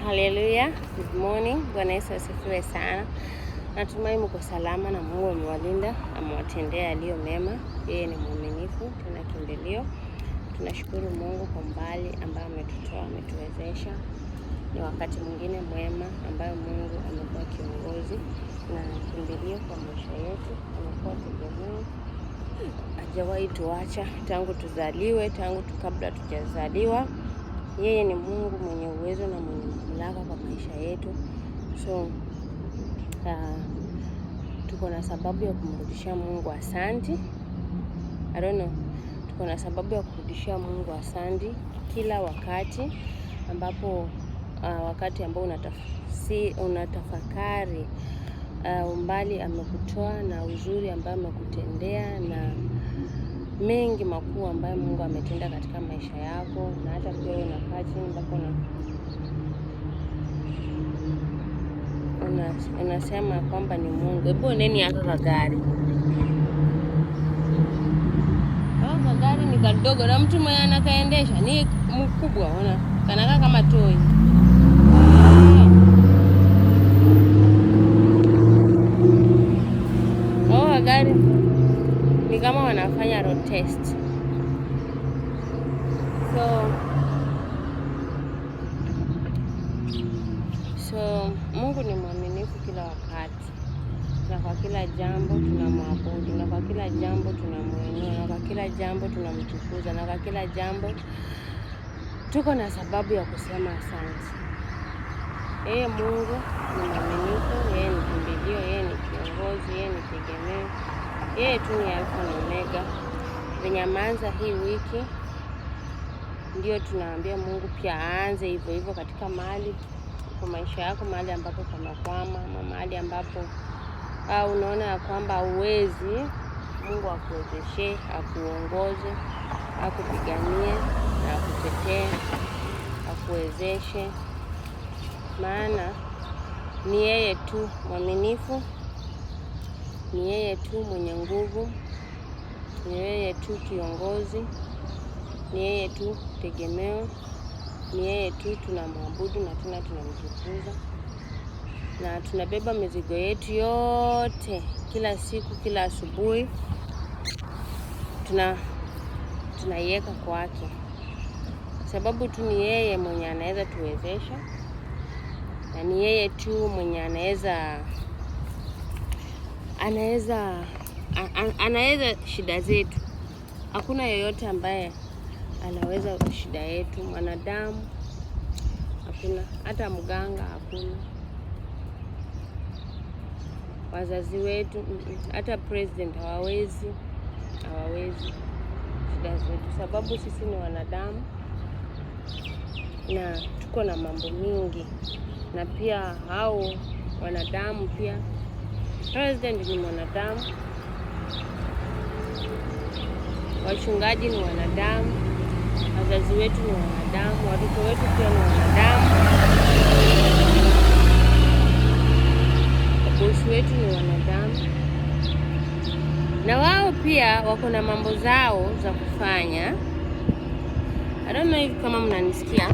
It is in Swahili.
Haleluya, good morning. Bwana Yesu asifiwe sana. Natumai mko salama na Mungu amewalinda, amewatendea yaliyo mema. Yeye ni mwaminifu, tena kimbilio. Tunashukuru Mungu kwa mbali ambayo ametutoa, ametuwezesha. Ni wakati mwingine mwema ambayo Mungu amekuwa kiongozi na kimbilio kwa maisha yetu. Amekuwa tegemeo. Hajawahi tuacha tangu tuzaliwe, tangu kabla tujazaliwa. Yeye ni Mungu mwenye uwezo na mwenye mamlaka kwa maisha yetu. So tuko na sababu ya kumrudishia Mungu asante. Tuko na sababu ya kurudishia Mungu asante kila wakati ambapo wakati ambao unatafakari umbali amekutoa na uzuri ambao amekutendea na mengi makuu ambayo Mungu ametenda katika maisha yako, na hata pia unakaa chini ambapo unasema kwamba ni Mungu. Hebu neni haka gari. Gari ni kadogo na mtu mwenye anakaendesha ni mkubwa, ona. Kanakaa kama toy. Gari ni kama wanafanya road test. So Mungu ni mwaminifu kila wakati, na kwa kila jambo tunamwabudu, na kwa kila jambo tunamuinua, na kwa kila jambo tunamtukuza, na kwa kila jambo tuko na sababu ya kusema asante. Yeye Mungu ni mwaminifu, yeye ni kimbilio, yeye ni kiongozi, yeye ni tegemeo. Yeye tu ni Alfa na Omega. Venye ameanza hii wiki, ndio tunaambia Mungu pia aanze hivyo hivyo katika mahali kwa maisha yako, mahali ambapo pamekwama, mahali ambapo unaona ya kwamba uwezi. Mungu akuwezeshe, akuongoze, akupiganie na akutetee, akuwezeshe, maana ni yeye tu mwaminifu, ni yeye tu mwenye nguvu, ni yeye tu kiongozi, ni yeye tu tegemeo, ni yeye tu tunamwabudu na tunamtukuza, na tunabeba mizigo yetu yote kila siku, kila asubuhi tunaiweka kwake, sababu tu ni yeye mwenye anaweza tuwezesha, na ni yeye tu mwenye anaweza shida zetu. Hakuna yeyote ambaye anaweza shida yetu, mwanadamu hakuna, hata mganga hakuna, wazazi wetu, hata president hawawezi shida zetu, sababu sisi ni wanadamu na tuko na mambo mingi. Na pia hao wanadamu pia, president ni mwanadamu, wachungaji ni wanadamu, wazazi wetu ni wanadamu, watoto wetu pia ni wanadamu, bosi wetu ni wanadamu, na wao pia wako na mambo zao za kufanya. I don't know if kama mnanisikia.